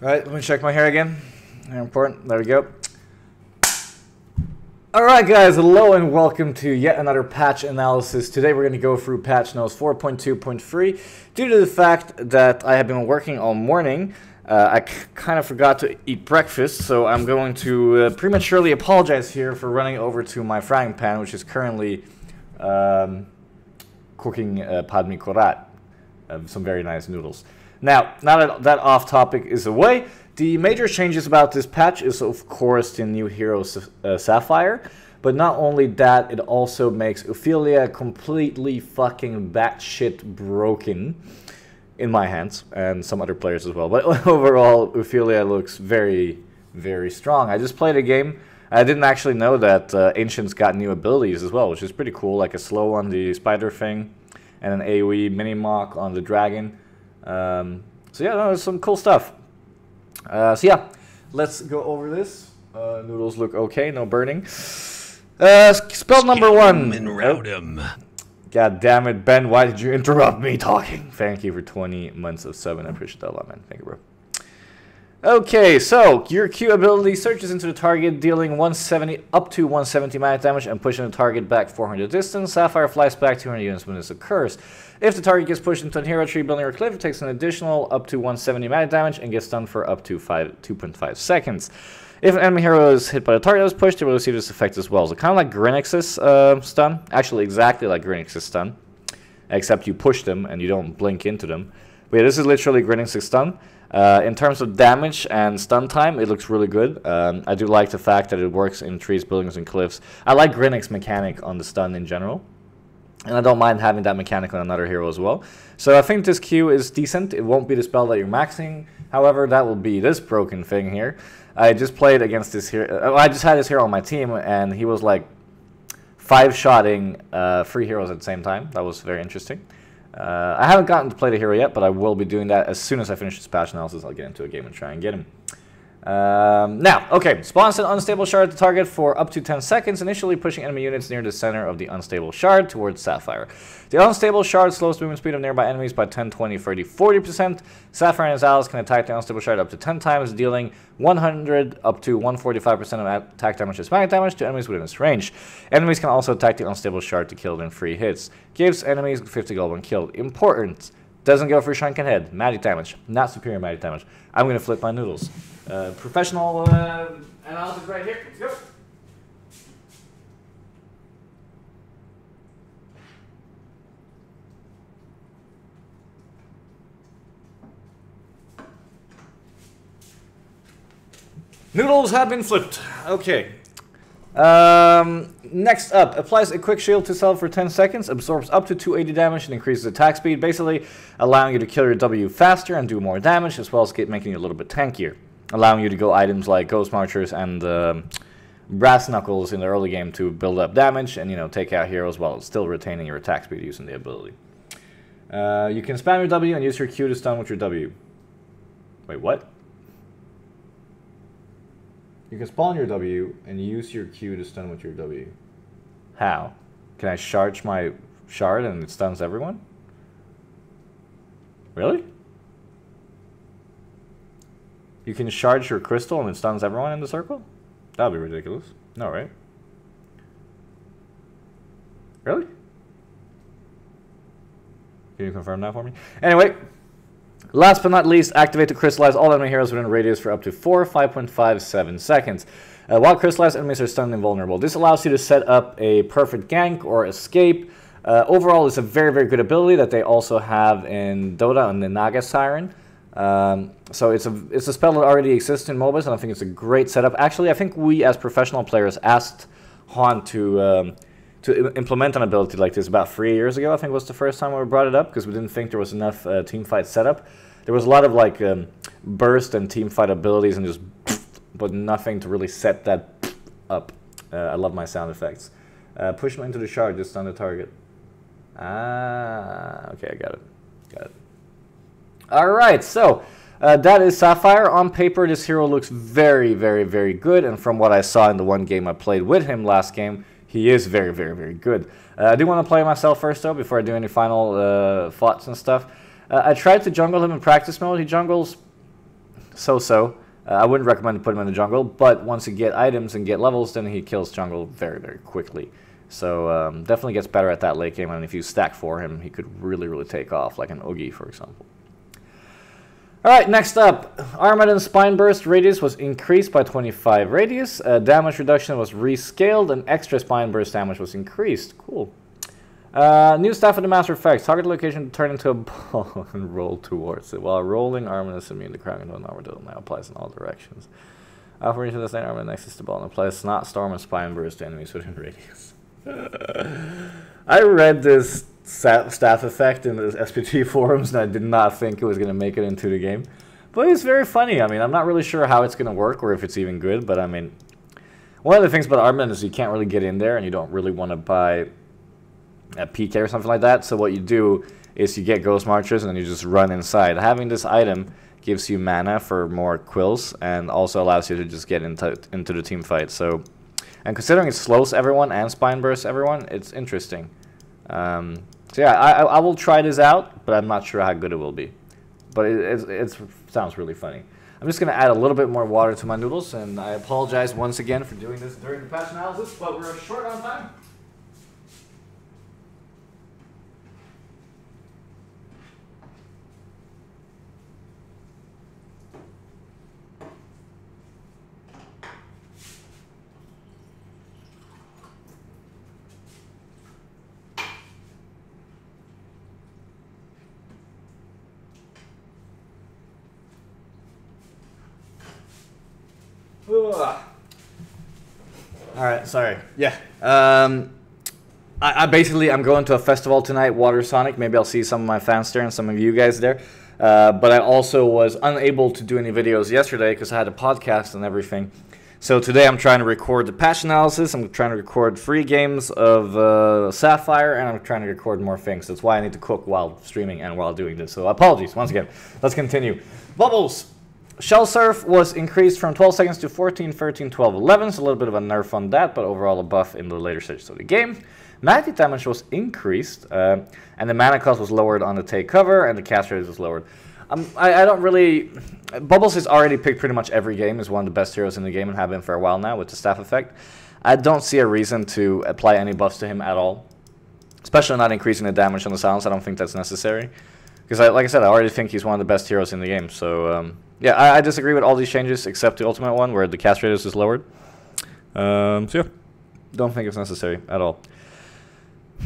Alright, let me check my hair again. Very important. There we go. Alright guys, hello and welcome to yet another patch analysis. Today we're going to go through patch notes 4.2.3. Due to the fact that I have been working all morning, I kind of forgot to eat breakfast, so I'm going to prematurely apologize here for running over to my frying pan, which is currently cooking pad mi korat, some very nice noodles. Now that off topic is away, the major changes about this patch is of course the new hero Sapphire, but not only that, it also makes Ophelia completely fucking batshit broken in my hands, and some other players as well. But overall, Ophelia looks very, very strong. I just played a game. I didn't actually know that Ancients got new abilities as well, which is pretty cool, like a slow on the spider thing, and an AoE mini-mock on the dragon. So yeah, no, there's some cool stuff. So yeah, let's go over this. Noodles look okay, no burning. Spell number one. God damn it, Ben, why did you interrupt me talking? Thank you for 20 months of subbing. I appreciate that a lot, man. Thank you, bro. Okay, so your Q ability searches into the target, dealing up to 170 magic damage and pushing the target back 400 distance. Sapphire flies back 200 units when this occurs. If the target gets pushed into a hero tree, building, or cliff, it takes an additional up to 170 magic damage and gets stunned for up to 2.5 seconds. If an enemy hero is hit by the target that was pushed, it will receive this effect as well. So kind of like Grenix's stun, actually exactly like Grenix's stun, except you push them and you don't blink into them. But yeah, this is literally Grenix's stun. In terms of damage and stun time, it looks really good. I do like the fact that it works in trees, buildings, and cliffs. I like Grenix's mechanic on the stun in general, and I don't mind having that mechanic on another hero as well. So I think this Q is decent. It won't be the spell that you're maxing. However, that will be this broken thing here. I just played against this hero. I just had this hero on my team, and he was like 5-shotting 3 heroes at the same time. That was very interesting. I haven't gotten to play the hero yet, but I will be doing that as soon as I finish this patch analysis. I'll get into a game and try and get him. Now, okay, spawns an unstable shard at the target for up to 10 seconds, initially pushing enemy units near the center of the unstable shard towards Sapphire. The unstable shard slows the movement speed of nearby enemies by 10, 20, 30, 40%. Sapphire and his allies can attack the unstable shard up to 10 times, dealing 100 up to 145% of attack damage as magic damage to enemies within its range. Enemies can also attack the unstable shard to kill it in 3 hits. Gives enemies 50 gold when killed. Important. Doesn't go for shrunken head. Magic damage. Not superior magic damage. I'm going to flip my noodles. Professional analysis right here. Let's go. Noodles have been flipped. Okay. Next up, applies a quick shield to self for 10 seconds, absorbs up to 280 damage and increases attack speed, basically allowing you to kill your W faster and do more damage, as well as making you a little bit tankier, allowing you to go items like Ghost Marchers and Brass Knuckles in the early game to build up damage and, you know, take out heroes while still retaining your attack speed using the ability. You can spam your W and use your Q to stun with your W. Wait, what? You can spawn your W and use your Q to stun with your W. How? Can I charge my shard and it stuns everyone? Really? You can charge your crystal and it stuns everyone in the circle? That would be ridiculous. No, right? Really? Can you confirm that for me? Anyway. Last but not least, activate to crystallize all enemy heroes within a radius for up to 5.57 seconds. While crystallized enemies are stunned and vulnerable. This allows you to set up a perfect gank or escape. Overall, it's a very, very good ability that they also have in Dota on the Naga Siren. So it's a spell that already exists in MOBAs, and I think it's a great setup. Actually, I think we as professional players asked HoN to implement an ability like this about 3 years ago. I think was the first time we brought it up, because we didn't think there was enough teamfight setup. There was a lot of like burst and teamfight abilities and just but nothing to really set that up. I love my sound effects. Push them into the shard, just on the target. Ah, okay, I got it. Got it. Alright, so that is Sapphire. On paper, this hero looks very, very, very good, and from what I saw in the one game I played with him last game, he is very, very, very good. I do want to play myself first, though, before I do any final thoughts and stuff. I tried to jungle him in practice mode. He jungles so-so. I wouldn't recommend to put him in the jungle, but once you get items and get levels, then he kills jungle very, very quickly. So definitely gets better at that late game, and if you stack for him, he could really, really take off, like an Oogie, for example. Alright, next up, Armand and Spine Burst radius was increased by 25 radius, damage reduction was rescaled, and extra Spine Burst damage was increased. Cool. New staff of the Master Effects. Target location turn into a ball and roll towards it. While rolling, Armand is immune to cracking on Armadillo now applies in all directions. Operation of the same Armand next to the ball and applies Snot, Storm, and Spine Burst to enemies within radius. I read this staff effect in the SPT forums and I did not think it was going to make it into the game. But it's very funny. I mean, I'm not really sure how it's going to work or if it's even good, but I mean, one of the things about Armand is you can't really get in there and you don't really want to buy a PK or something like that. So what you do is you get Ghost Marchers and then you just run inside. Having this item gives you mana for more quills and also allows you to just get into the team fight. So, and considering it slows everyone and Spine Bursts everyone, it's interesting. So yeah, I will try this out, but I'm not sure how good it will be. But it sounds really funny. I'm just going to add a little bit more water to my noodles, and I apologize once again for doing this during the patch analysis, but we're short on time. Alright, sorry. Yeah. I basically, I'm going to a festival tonight, Water Sonic. Maybe I'll see some of my fans there and some of you guys there. But I also was unable to do any videos yesterday because I had a podcast and everything. So today I'm trying to record the patch analysis. I'm trying to record free games of Sapphire, and I'm trying to record more things. That's why I need to cook while streaming and while doing this. So apologies once again. Let's continue. Bubbles. Shell Surf was increased from 12 seconds to 14, 13, 12, 11. So a little bit of a nerf on that, but overall a buff in the later stages of the game. Magic damage was increased, and the mana cost was lowered on the take cover, and the cast rate was lowered. I don't really... Bubbles is already picked pretty much every game as one of the best heroes in the game and have been for a while now with the staff effect. I don't see a reason to apply any buffs to him at all. Especially not increasing the damage on the silence. I don't think that's necessary. Because, like I said, I already think he's one of the best heroes in the game. So, yeah, I disagree with all these changes except the ultimate one where the cast radius is lowered. So, yeah, don't think it's necessary at all.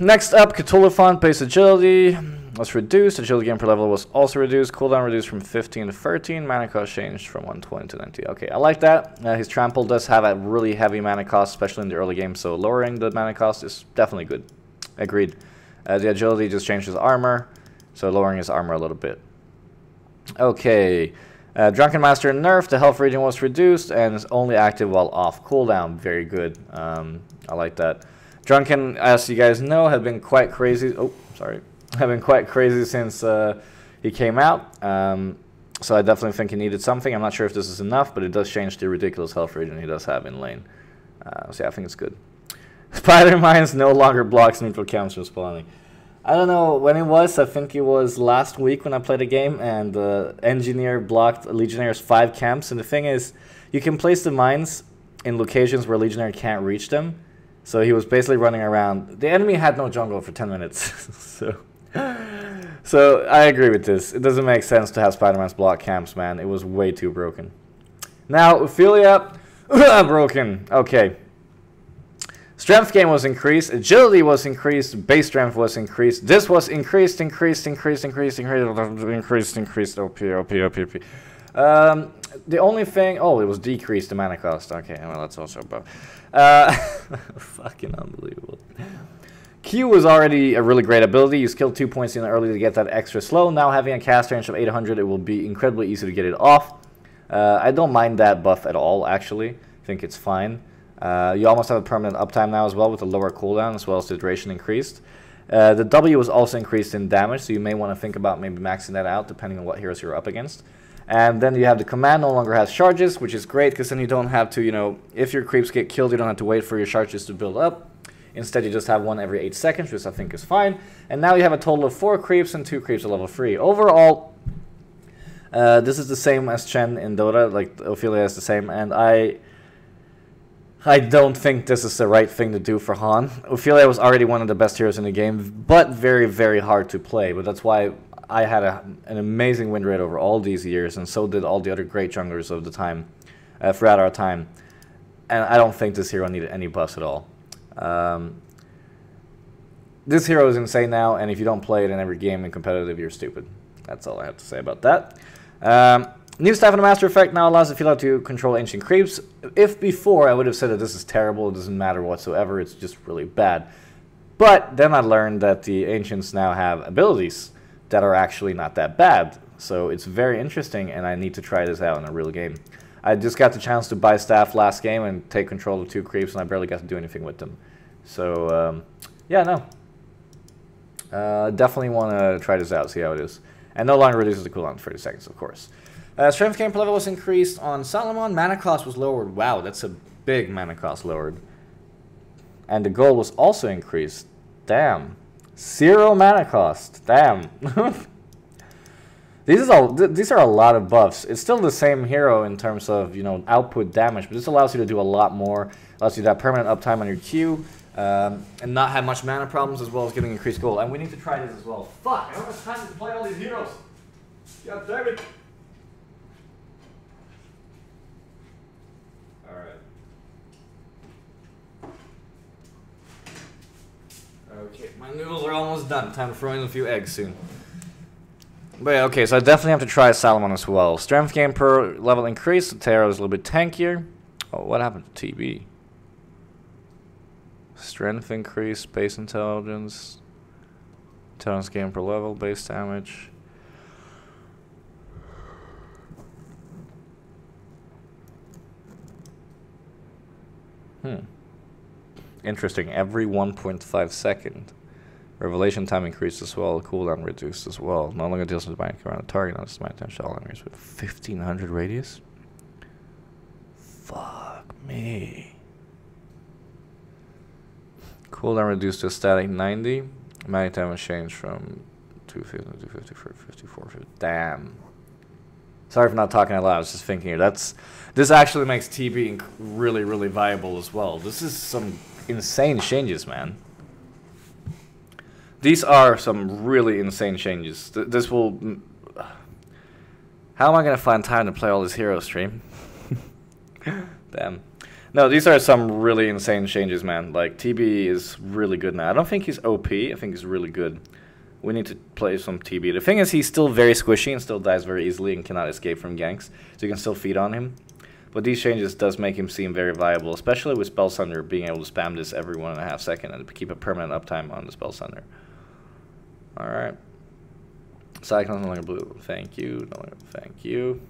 Next up, Cthulhu font base agility was reduced. Agility gain per level was also reduced. Cooldown reduced from 15 to 13. Mana cost changed from 120 to 90. Okay, I like that. His trample does have a really heavy mana cost, especially in the early game. So lowering the mana cost is definitely good. Agreed. The agility just changed his armor, so lowering his armor a little bit. Okay. Drunken Master nerf. The health regen was reduced and is only active while off cooldown. Very good. I like that. Drunken, as you guys know, have been quite crazy. Oh, sorry. Have been quite crazy since he came out. So I definitely think he needed something. I'm not sure if this is enough, but it does change the ridiculous health regen he does have in lane. So yeah, I think it's good. Spider Mines no longer blocks neutral camps from spawning. I don't know when it was. I think it was last week when I played a game, and Engineer blocked Legionnaire's 5 camps. And the thing is, you can place the mines in locations where Legionnaire can't reach them. So he was basically running around. The enemy had no jungle for 10 minutes. So I agree with this. It doesn't make sense to have Spider-Man's block camps, man. It was way too broken. Now, Ophelia, broken. Okay. Strength gain was increased. Agility was increased. Base strength was increased. This was increased. OP. The only thing... Oh, it was decreased, the mana cost. Okay, well, that's also above. Fucking unbelievable. Q was already a really great ability. You skill 2 points in early to get that extra slow. Now having a cast range of 800, it will be incredibly easy to get it off. I don't mind that buff at all, actually. I think it's fine. You almost have a permanent uptime now as well with a lower cooldown as well as the duration increased. The W was also increased in damage, so you may want to think about maybe maxing that out depending on what heroes you're up against. And then you have the command no longer has charges, which is great because then you don't have to, you know, if your creeps get killed, you don't have to wait for your charges to build up. Instead, you just have one every 8 seconds, which I think is fine. And now you have a total of 4 creeps and 2 creeps at level 3. Overall, This is the same as Chen in Dota, like Ophelia is the same, and I don't think this is the right thing to do for HoN. Ophelia was already one of the best heroes in the game, but very, very hard to play. But that's why I had an amazing win rate over all these years, and so did all the other great junglers of the time, throughout our time. And I don't think this hero needed any buffs at all. This hero is insane now, and if you don't play it in every game in competitive, you're stupid. That's all I have to say about that. New staff in the Master Effect now allows Ophelia to control ancient creeps. If before I would have said that this is terrible, it doesn't matter whatsoever, it's just really bad. But then I learned that the ancients now have abilities that are actually not that bad. So it's very interesting, and I need to try this out in a real game. I just got the chance to buy staff last game and take control of 2 creeps, and I barely got to do anything with them. So, yeah, no. Definitely want to try this out, see how it is. And no longer reduces the cooldown to 30 seconds, of course. Strength gain per level was increased on Salomon. Mana cost was lowered. Wow, that's a big mana cost lowered. And the gold was also increased. Damn. 0 mana cost. Damn. These are a lot of buffs. It's still the same hero in terms of, you know, output damage, but this allows you to do a lot more. Allows you to have permanent uptime on your Q, and not have much mana problems, as well as getting increased gold. And we need to try this as well. Fuck, I don't have time to play all these heroes. God damn it. Alright. Okay, my noodles are almost done. Time to throw in a few eggs soon. But yeah, okay, so I definitely have to try Salomon as well. Strength gain per level increase. The Terra is a little bit tankier. Oh, what happened to TB? Strength increase, base intelligence. Intelligence gain per level, base damage. Interesting. Every 1.5 second. Revelation time increased as well. Cooldown reduced as well. No longer deals with bind around the target. Now it's my attention all enemies with 1500 radius. Fuck me. Cooldown reduced to a static 90. Magic damage changed from 250 to 250 54. Damn. Sorry for not talking out loud. I was just thinking here. This actually makes TB really, really viable as well. This is some insane changes, man. These are some really insane changes. This will... How am I going to find time to play all this hero stream? Damn. No, these are some really insane changes, man. Like, TB is really good now. I don't think he's OP. I think he's really good. We need to play some TB. The thing is, he's still very squishy and still dies very easily and cannot escape from ganks. So you can still feed on him. But these changes does make him seem very viable, especially with Spell Sunder being able to spam this every 1.5 seconds and keep a permanent uptime on the Spell Sunder. Alright. Cyclone no longer blue. Thank you. No longer thank you.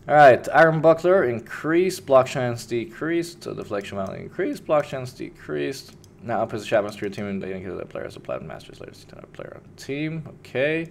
Alright. Iron Buckler increased. Block chance decreased. So deflection value increased. Block chance decreased. Now up as a champion to your team and they indicate that player as a platinum master later to another player on the team. Okay.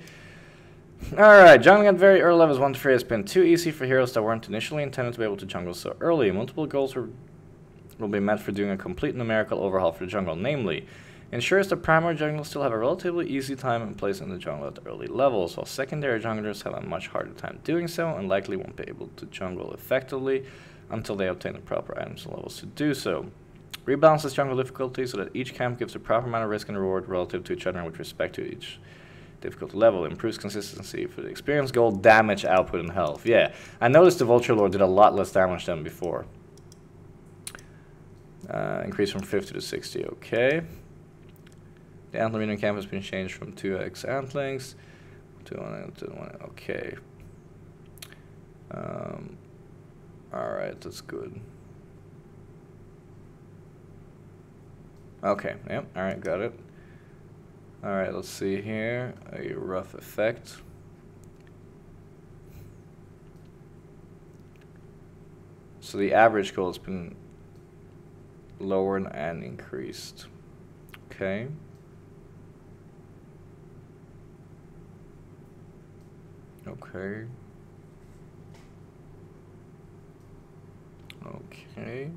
Alright, jungling at very early levels 1 to 3 has been too easy for heroes that weren't initially intended to be able to jungle so early. Multiple goals will be met for doing a complete numerical overhaul for the jungle, namely, ensures the primary junglers still have a relatively easy time in place in the jungle at early levels, while secondary junglers have a much harder time doing so and likely won't be able to jungle effectively until they obtain the proper items and levels to do so. Rebalances jungle difficulty so that each camp gives the proper amount of risk and reward relative to each other with respect to each difficulty level. Improves consistency for the experience, gold, damage, output, and health. Yeah, I noticed the Vulture Lord did a lot less damage than before. Increase from 50 to 60, okay. The antler medium camp has been changed from 2x antlings to 1, okay. Alright, that's good. Okay, yep, alright, got it. Alright, let's see here. A rough effect. So the average goal has been lowered and increased. Okay. Okay. Okay.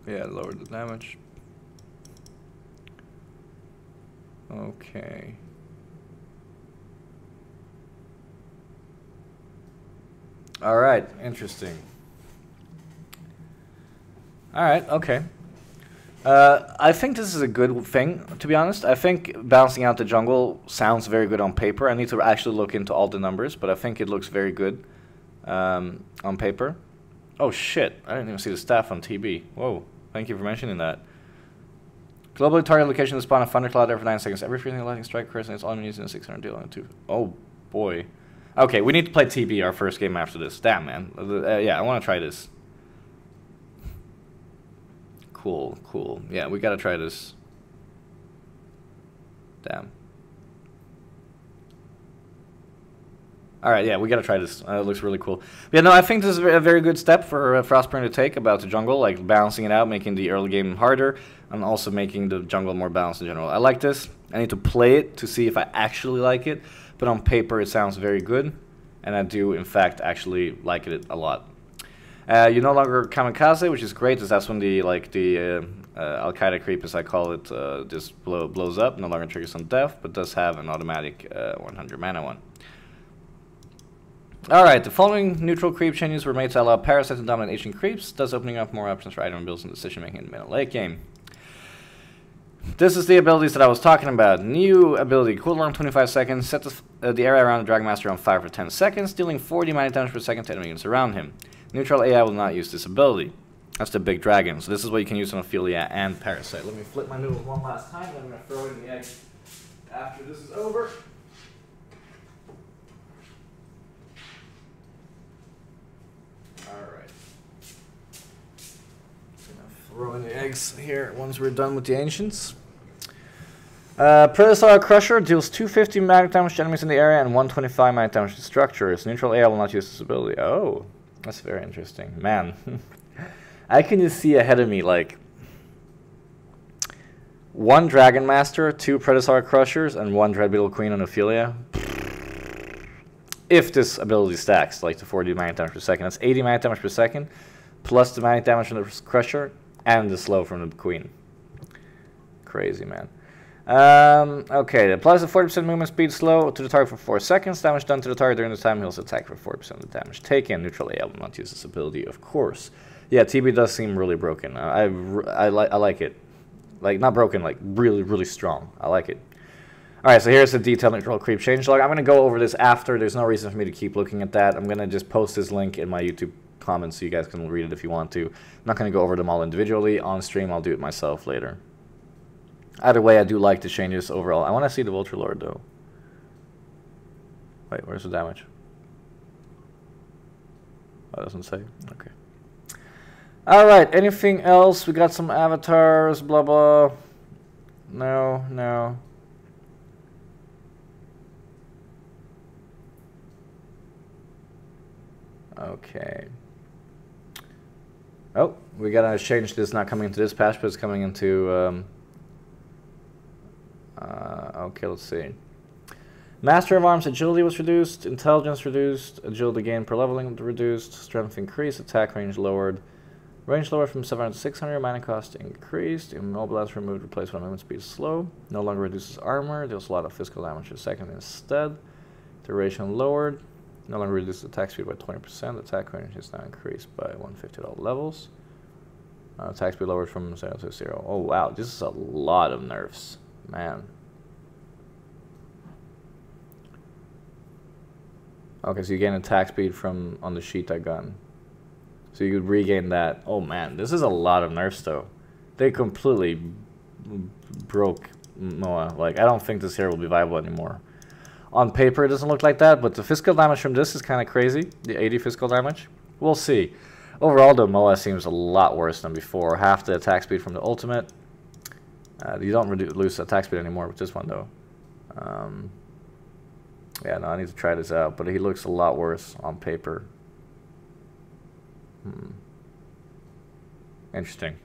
Yeah, lowered the damage. Okay. All right, interesting. All right, okay. I think this is a good thing, to be honest. I think balancing out the jungle sounds very good on paper. I need to actually look into all the numbers, but I think it looks very good on paper. Oh shit, I didn't even see the staff on TB. Whoa, thank you for mentioning that. Globally target location to spawn a thundercloud there for 9 seconds. Every freezing lightning strike occurs and it's all using a 600 deal on 2. Oh boy. Okay, we need to play TB our first game after this. Damn, man. Yeah, I want to try this. Cool, cool. Yeah, we gotta try this. Damn. Alright, yeah, we gotta try this. It looks really cool. But yeah, no, I think this is a very good step for Frostburn to take about the jungle, like balancing it out, making the early game harder, and also making the jungle more balanced in general. I like this. I need to play it to see if I actually like it, but on paper it sounds very good, and I do, in fact, actually like it a lot. You're no longer kamikaze, which is great, because that's when the Al-Qaeda creep, as I call it, just blows up. No longer triggers on death, but does have an automatic 100 mana one. Alright, the following neutral creep changes were made to allow parasites to dominate ancient creeps, thus opening up more options for item builds and decision making in the middle late game. This is the abilities that I was talking about. New ability, cooldown 25 seconds, set the area around the Dragon Master on fire for 10 seconds, dealing 40 mana damage per second to enemy units around him. Neutral AI will not use this ability. That's the big dragon. So this is what you can use on Ophelia and Parasite. Let me flip my noodles one last time, then I'm going to throw in the egg after this is over. Alright. Throw in the eggs here once we're done with the ancients. Predecessor Crusher deals 250 magic damage to enemies in the area and 125 magic damage to structures. Neutral AI will not use this ability. Oh, that's very interesting. Man, I can just see ahead of me like 1 Dragon Master, 2 Predecessor Crushers, and 1 Dread Beetle Queen on Ophelia. If this ability stacks, like the 40 magic damage per second. That's 80 magic damage per second, plus the magic damage from the Crusher, and the slow from the Queen. Crazy, man. Okay, it applies a 40% movement speed slow to the target for 4 seconds. Damage done to the target during the time heals attack for 40% of the damage taken. Neutral AI will not use this ability, of course. Yeah, TB does seem really broken. I like it. Like, not broken, like really, really strong. I like it. Alright, so here's the detailed neutral creep changelog. I'm going to go over this after. There's no reason for me to keep looking at that. I'm going to just post this link in my YouTube comments so you guys can read it if you want to. I'm not going to go over them all individually. On stream, I'll do it myself later. Either way, I do like the changes overall. I want to see the Vulture Lord, though. Wait, where's the damage? Oh, it doesn't say. Okay. Alright, anything else? We got some avatars, blah, blah. No, no. Okay. Oh, we gotta change this. Not coming into this patch, but it's coming into... okay, let's see. Master of Arms agility was reduced, intelligence reduced, agility gain per leveling reduced, strength increased, attack range lowered, range lowered from 700 to 600, mana cost increased, immobilize removed, replaced when movement speed is slow, no longer reduces armor, deals a lot of physical damage per second instead, duration lowered, no longer reduces attack speed by 20%, attack range is now increased by 150 at all levels, attack speed lowered from 0 to 0. Oh wow, this is a lot of nerfs. Man. Okay, so you gain attack speed from on the Sheeta gun. So you could regain that. Oh man, this is a lot of nerfs though. They completely broke Moa. Like, I don't think this hero will be viable anymore. On paper it doesn't look like that, but the physical damage from this is kind of crazy. The 80 physical damage. We'll see. Overall though, Moa seems a lot worse than before. Half the attack speed from the ultimate. You don't lose attack speed anymore with this one, though. Yeah, no, I need to try this out. But he looks a lot worse on paper. Interesting.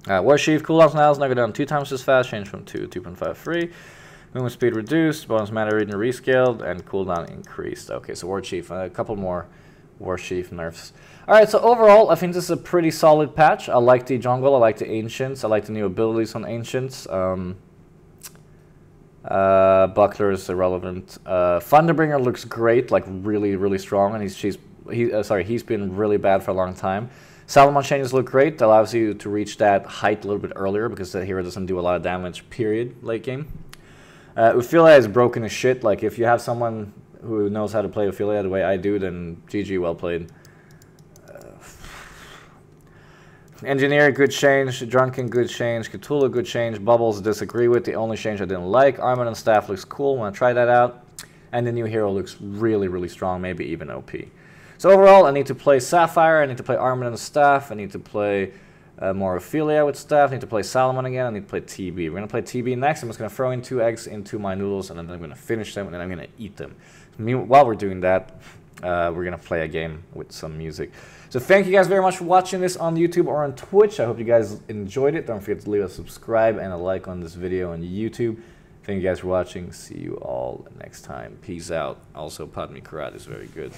War Chief cooldowns now is now go down 2 times as fast. Change from 2 to 2.53. Movement speed reduced. Bonus mana reading rescaled. And cooldown increased. Okay, so War Chief. A couple more War Chief nerfs. Alright, so overall, I think this is a pretty solid patch. I like the jungle, I like the ancients, I like the new abilities on ancients. Buckler is irrelevant. Thunderbringer looks great, like really, really strong, and she's He's been really bad for a long time. Salomon changes look great. Allows you to reach that height a little bit earlier because the hero doesn't do a lot of damage, period, late game. Ophelia is broken as shit. Like, if you have someone who knows how to play Ophelia the way I do, then GG, well played. Engineer, good change. Drunken, good change. Cthulhu, good change. Bubbles, disagree with. The only change I didn't like. Armand and Staff looks cool. Want to try that out. And the new hero looks really, really strong, maybe even OP. So overall, I need to play Sapphire. I need to play Armand and Staff. I need to play more Ophelia with Staff. I need to play Salomon again. I need to play TB. We're going to play TB next. I'm just going to throw in 2 eggs into my noodles, and then I'm going to finish them, and then I'm going to eat them. While we're doing that, we're going to play a game with some music. So thank you guys very much for watching this on YouTube or on Twitch. I hope you guys enjoyed it. Don't forget to leave a subscribe and a like on this video on YouTube. Thank you guys for watching. See you all next time. Peace out. Also, Padmi Karat is very good.